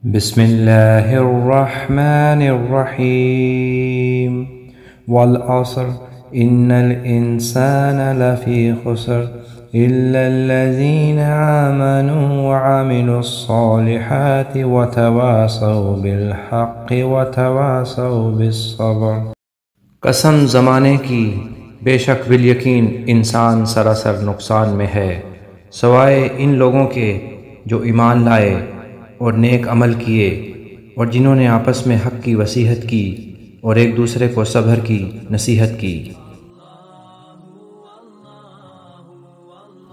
بسم اللہ الرحمن الرحیم والعصر ان الانسان لفی خسر الا الذین آمنوا وعملوا الصالحات وتواصوا بالحق وتواصوا بالصبر۔ قسم زمانے کی، بے شک بالیقین انسان سراسر نقصان میں ہے، سوائے ان لوگوں کے جو ایمان لائے اور نیک عمل کیے اور جنہوں نے آپس میں حق کی وصیحت کی اور ایک دوسرے کو صبر کی نصیحت کی۔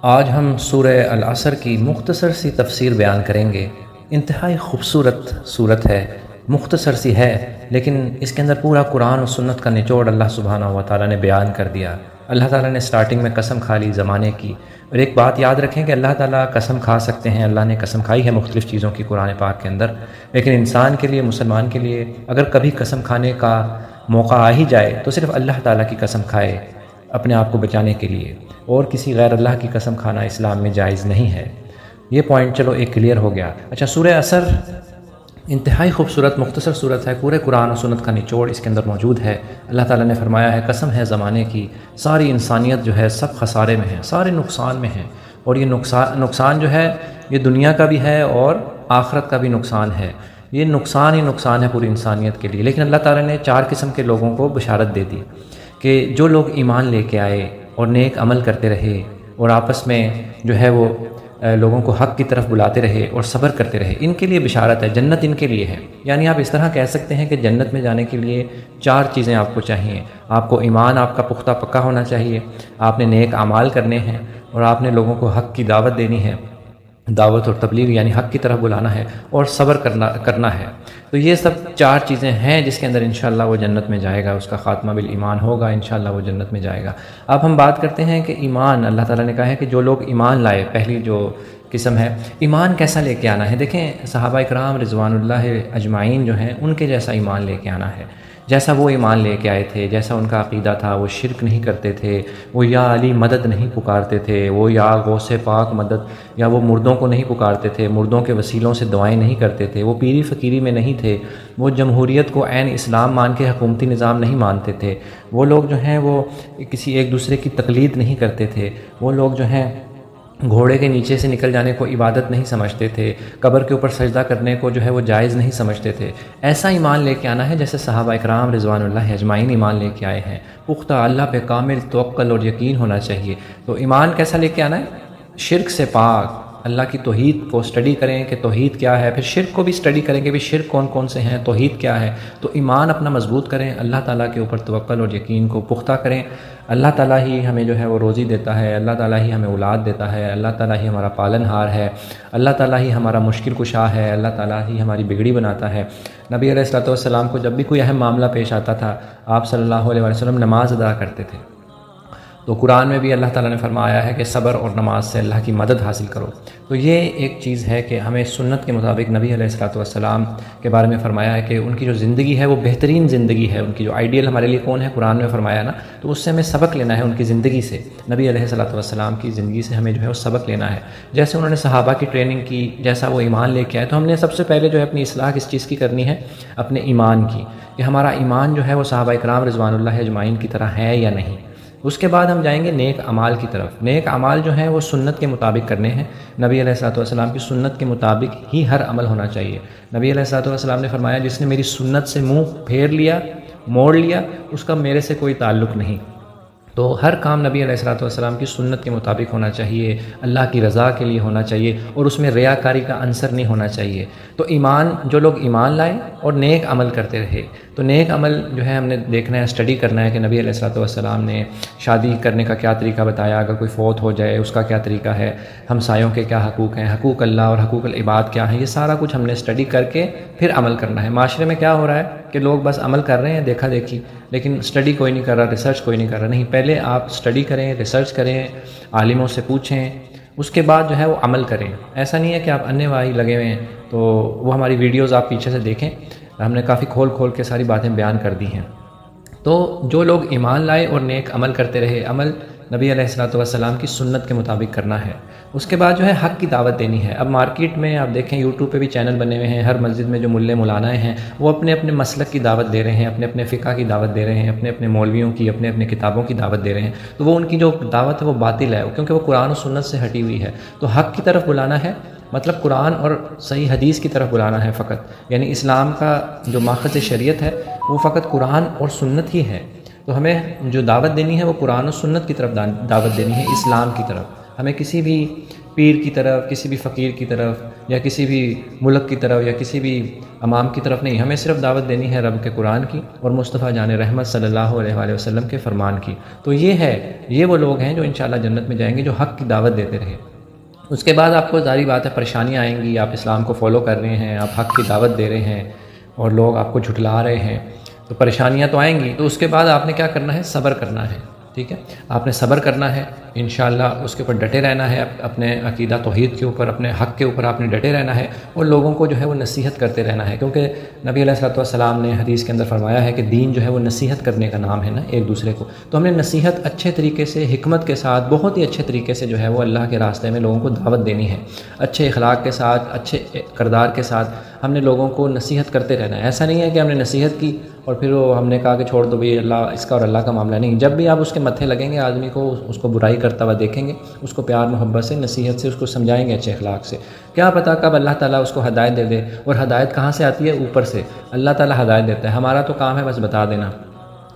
آج ہم سورہ العصر کی مختصر سی تفسیر بیان کریں گے۔ انتہائی خوبصورت سورت ہے، مختصر سی ہے، لیکن اس کے اندر پورا قرآن و سنت کا نچوڑ اللہ سبحانہ و تعالیٰ نے بیان کر دیا۔ اللہ تعالیٰ نے سٹارٹنگ میں قسم کھا لی زمانے کی، اور ایک بات یاد رکھیں کہ اللہ تعالیٰ قسم کھا سکتے ہیں، اللہ نے قسم کھائی ہے مختلف چیزوں کی قرآن پاک کے اندر، لیکن انسان کے لیے، مسلمان کے لیے اگر کبھی قسم کھانے کا موقع آ ہی جائے تو صرف اللہ تعالیٰ کی قسم کھائے اپنے آپ کو بچانے کے لیے، اور کسی غیر اللہ کی قسم کھانا اسلام میں جائز نہیں ہے۔ یہ پوائنٹ چلو ایک کلیئر ہو گیا۔ اچھا، سورہ عصر انتہائی خوبصورت مختصر صورت ہے، پورے قرآن و سنت کا نچوڑ اس کے اندر موجود ہے۔ اللہ تعالیٰ نے فرمایا ہے قسم ہے زمانے کی، ساری انسانیت جو ہے سب خسارے میں ہے، سارے نقصان میں ہے، اور یہ نقصان جو ہے یہ دنیا کا بھی ہے اور آخرت کا بھی نقصان ہے۔ یہ نقصان ہی نقصان ہے پوری انسانیت کے لیے۔ لیکن اللہ تعالیٰ نے 4 قسم کے لوگوں کو بشارت دے دی کہ جو لوگ ایمان لے کے آئے اور نیک عمل کرتے رہے اور آپس میں جو ہے وہ لوگوں کو حق کی طرف بلاتے رہے اور صبر کرتے رہے، ان کے لیے بشارت ہے، جنت ان کے لیے ہے۔ یعنی آپ اس طرح کہہ سکتے ہیں کہ جنت میں جانے کے لیے 4 چیزیں آپ کو چاہیے۔ آپ کو ایمان آپ کا پختہ پکا ہونا چاہیے، آپ نے نیک اعمال کرنے ہیں، اور آپ نے لوگوں کو حق کی دعوت دینی ہے، دعوت اور تبلیغ یعنی حق کی طرف بلانا ہے، اور صبر کرنا ہے۔ تو یہ سب 4 چیزیں ہیں جس کے اندر انشاءاللہ وہ جنت میں جائے گا، اس کا خاتمہ بالایمان ہوگا، انشاءاللہ وہ جنت میں جائے گا۔ اب ہم بات کرتے ہیں کہ ایمان، اللہ تعالیٰ نے کہا ہے کہ جو لوگ ایمان لائے، پہلی جو قسم ہے ایمان کیسا لے کے آنا ہے۔ دیکھیں صحابہ اکرام رضوان اللہ اجمعین جو ہیں ان کے جیسا ایمان لے کے آنا ہے، جیسا وہ ایمان لے کے آئے تھے، جیسا ان کا عقیدہ تھا۔ وہ شرک نہیں کرتے تھے، وہ یا علی مدد نہیں پکارتے تھے، وہ یا غوث پاک مدد، یا وہ مردوں کو نہیں پکارتے تھے، مردوں کے وسیلوں سے دعائیں نہیں کرتے تھے، وہ پیری فقیری میں نہیں تھے، وہ جمہوریت کو عین اسلام مان کے حکومتی نظام نہیں مانتے تھے، وہ لوگ جو ہیں وہ کسی ایک دوسرے کی تقلید نہیں کرتے تھے، وہ لوگ جو ہیں گھوڑے کے نیچے سے نکل جانے کو عبادت نہیں سمجھتے تھے، قبر کے اوپر سجدہ کرنے کو جو ہے وہ جائز نہیں سمجھتے تھے۔ ایسا ایمان لے کے آنا ہے جیسے صحابہ اکرام رضوان اللہ اجمعین ایمان لے کے آئے ہیں۔ پختہ اللہ پہ کامل توکل اور یقین ہونا چاہیے۔ تو ایمان کیسا لے کے آنا ہے؟ شرک سے پاک، اللہ کی توحید کو اسٹڈی کریں کہ توحید کیا ہے، پھر شرک کو بھی اسٹڈی کریں کہ بھی شرک کون کون سے ہیں، توحید کیا ہے۔ تو ایمان اپنا مضبوط کریں، اللہ تعالیٰ کے اوپر توکل اور یقین کو پختہ کریں۔ اللہ تعالیٰ ہی ہمیں جو ہے وہ روزی دیتا ہے، اللہ تعالیٰ ہی ہمیں اولاد دیتا ہے، اللہ تعالیٰ ہی ہمارا پالن ہار ہے، اللہ تعالیٰ ہی ہمارا مشکل کشا ہے، اللہ تعالیٰ ہی ہماری بگڑی بناتا ہے۔ نبی علیہ الصلوۃ والسلام کو جب بھی کوئی اہم معاملہ پیش آتا تھا، آپ صلی اللہ علیہ وسلم نماز ادا کرتے تھے۔ تو قرآن میں بھی اللہ تعالیٰ نے فرمایا ہے کہ صبر اور نماز سے اللہ کی مدد حاصل کرو۔ تو یہ ایک چیز ہے کہ ہمیں سنت کے مطابق نبی علیہ الصلوۃ والسلام کے بارے میں فرمایا ہے کہ ان کی جو زندگی ہے وہ بہترین زندگی ہے، ان کی جو آئیڈیل ہمارے لیے کون ہے قرآن میں فرمایا نا، تو اس سے ہمیں سبق لینا ہے ان کی زندگی سے، نبی علیہ الصلوۃ والسلام کی زندگی سے ہمیں جو ہے وہ سبق لینا ہے۔ جیسے انہوں نے صحابہ کی ٹریننگ کی، جیسا وہ ایمان لے کے آئے، تو ہم نے سب سے پہلے جو ہے اپنی اصلاح کس چیز کی کرنی ہے؟ اپنے ایمان کی، کہ ہمارا ایمان جو ہے وہ صحابہ اکرام رضوان اللہ اجمعین کی طرح ہے یا نہیں۔ اس کے بعد ہم جائیں گے نیک اعمال کی طرف۔ نیک اعمال جو ہیں وہ سنت کے مطابق کرنے ہیں، نبی علیہ الصلوۃ والسلام کی سنت کے مطابق ہی ہر عمل ہونا چاہیے۔ نبی علیہ الصلوۃ والسلام نے فرمایا جس نے میری سنت سے منہ پھیر لیا، موڑ لیا، اس کا میرے سے کوئی تعلق نہیں۔ تو ہر کام نبی علیہ الصلوۃ والسلام کی سنت کے مطابق ہونا چاہیے، اللہ کی رضا کے لیے ہونا چاہیے، اور اس میں ریاکاری کا عنصر نہیں ہونا چاہیے۔ تو ایمان، جو لوگ ایمان لائے اور نیک عمل کرتے رہے، تو نیک عمل جو ہے ہم نے دیکھنا ہے، اسٹڈی کرنا ہے کہ نبی علیہ الصلوۃ والسلام نے شادی کرنے کا کیا طریقہ بتایا، اگر کوئی فوت ہو جائے اس کا کیا طریقہ ہے، ہمسایوں کے کیا حقوق ہیں، حقوق اللہ اور حقوق العباد کیا ہیں، یہ سارا کچھ ہم نے اسٹڈی کر کے پھر عمل کرنا ہے۔ معاشرے میں کیا ہو رہا ہے کہ لوگ بس عمل کر رہے ہیں دیکھا دیکھی، لیکن اسٹڈی کوئی نہیں کر رہا، ریسرچ کوئی نہیں کر رہا۔ نہیں، پہلے آپ اسٹڈی کریں، ریسرچ کریں، عالموں سے پوچھیں، اس کے بعد جو ہے وہ عمل کریں۔ ایسا نہیں ہے کہ آپ انے واہی لگے ہوئے ہیں۔ تو وہ ہماری ویڈیوز آپ پیچھے سے دیکھیں، ہم نے کافی کھول کے ساری باتیں بیان کر دی ہیں۔ تو جو لوگ ایمان لائے اور نیک عمل کرتے رہے، عمل نبی علیہ الصلوۃ والسلام کی سنت کے مطابق کرنا ہے۔ اس کے بعد جو ہے حق کی دعوت دینی ہے۔ اب مارکیٹ میں آپ دیکھیں یوٹیوب پہ بھی چینل بنے ہوئے ہیں، ہر مسجد میں جو ملے مولانائے ہیں وہ اپنے اپنے مسلک کی دعوت دے رہے ہیں، اپنے اپنے فقہ کی دعوت دے رہے ہیں، اپنے اپنے مولویوں کی، اپنے اپنے کتابوں کی دعوت دے رہے ہیں، تو وہ ان کی جو دعوت ہے وہ باطل ہے، کیونکہ وہ قرآن و سنت سے ہٹی ہوئی ہے۔ تو حق کی طرف بلانا ہے، مطلب قرآن اور صحیح حدیث کی طرف بلانا ہے فقط، یعنی اسلام کا جو ماخذ شریعت ہے وہ فقط قرآن اور سنت ہی ہے۔ تو ہمیں جو دعوت دینی ہے وہ قرآن و سنت کی طرف دعوت دینی ہے، اسلام کی طرف۔ ہمیں کسی بھی پیر کی طرف، کسی بھی فقیر کی طرف، یا کسی بھی ملک کی طرف، یا کسی بھی امام کی طرف نہیں، ہمیں صرف دعوت دینی ہے رب کے قرآن کی اور مصطفیٰ جان رحمت صلی اللہ علیہ وآلہ وسلم کے فرمان کی۔ تو یہ وہ لوگ ہیں جو انشاءاللہ جنت میں جائیں گے، جو حق کی دعوت دیتے رہے۔ اس کے بعد آپ کو ظاہری بات ہے پریشانیاں آئیں گی، آپ اسلام کو فالو کر رہے ہیں، آپ حق کی دعوت دے رہے ہیں اور لوگ آپ کو جھٹلا رہے ہیں، تو پریشانیاں تو آئیں گی۔ تو اس کے بعد آپ نے کیا کرنا ہے؟ صبر کرنا ہے، ٹھیک ہے؟ آپ نے صبر کرنا ہے، انشاءاللہ اس کے اوپر ڈٹے رہنا ہے، اپنے عقیدہ توحید کے اوپر، اپنے حق کے اوپر آپ نے ڈٹے رہنا ہے، اور لوگوں کو جو ہے وہ نصیحت کرتے رہنا ہے، کیونکہ نبی علیہ الصلوۃ والسلام نے حدیث کے اندر فرمایا ہے کہ دین جو ہے وہ نصیحت کرنے کا نام ہے نا ایک دوسرے کو۔ تو ہم نے نصیحت اچھے طریقے سے، حکمت کے ساتھ، بہت ہی اچھے طریقے سے جو ہے وہ اللہ کے راستے میں لوگوں کو دعوت دینی ہے، اچھے اخلاق کے ساتھ، اچھے کردار کے ساتھ ہم نے لوگوں کو نصیحت کرتے رہنا ہے۔ ایسا نہیں ہے کہ ہم نے نصیحت کی اور پھر وہ ہم نے کہا کہ چھوڑ دو بھئی اللہ اس کا اور اللہ کا معاملہ نہیں۔ جب بھی آپ اس کے متھے لگیں گے، آدمی کو اس کو برائی کرتا ہوا دیکھیں گے، اس کو پیار محبت سے، نصیحت سے اس کو سمجھائیں گے، اچھے اخلاق سے، کیا پتہ کب اللہ تعالیٰ اس کو ہدایت دے دے۔ اور ہدایت کہاں سے آتی ہے؟ اوپر سے اللہ تعالیٰ ہدایت دیتا ہے، ہمارا تو کام ہے بس بتا دینا۔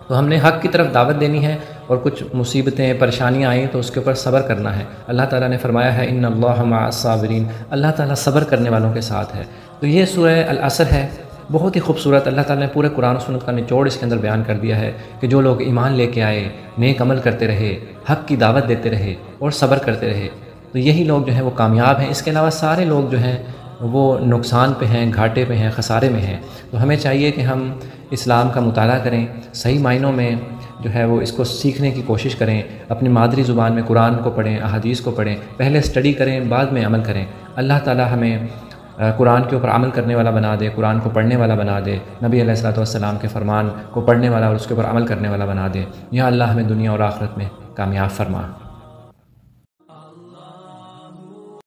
تو ہم نے حق کی طرف دعوت دینی ہے، اور کچھ مصیبتیں پریشانیاں آئیں تو اس کے اوپر صبر کرنا ہے۔ اللہ تعالیٰ نے فرمایا ہے ان اللہ مع الصابرین، اللہ تعالیٰ صبر کرنے والوں کے ساتھ ہے۔ تو یہ سورہ العصر ہے، بہت ہی خوبصورت۔ اللہ تعالیٰ نے پورے قرآن و سنت کا نچوڑ اس کے اندر بیان کر دیا ہے کہ جو لوگ ایمان لے کے آئے، نیک عمل کرتے رہے، حق کی دعوت دیتے رہے اور صبر کرتے رہے، تو یہی لوگ جو ہیں وہ کامیاب ہیں۔ اس کے علاوہ سارے لوگ جو ہیں وہ نقصان پہ ہیں، گھاٹے پہ ہیں، خسارے میں ہیں۔ تو ہمیں چاہیے کہ ہم اسلام کا مطالعہ کریں، صحیح معنوں میں جو ہے وہ اس کو سیکھنے کی کوشش کریں، اپنی مادری زبان میں قرآن کو پڑھیں، احادیث کو پڑھیں، پہلے اسٹڈی کریں، بعد میں عمل کریں۔ اللہ تعالیٰ ہمیں قرآن کے اوپر عمل کرنے والا بنا دے، قرآن کو پڑھنے والا بنا دے، نبی علیہ الصلوۃ والسلام کے فرمان کو پڑھنے والا اور اس کے اوپر عمل کرنے والا بنا دے۔ یا اللہ ہمیں دنیا اور آخرت میں کامیاب فرما۔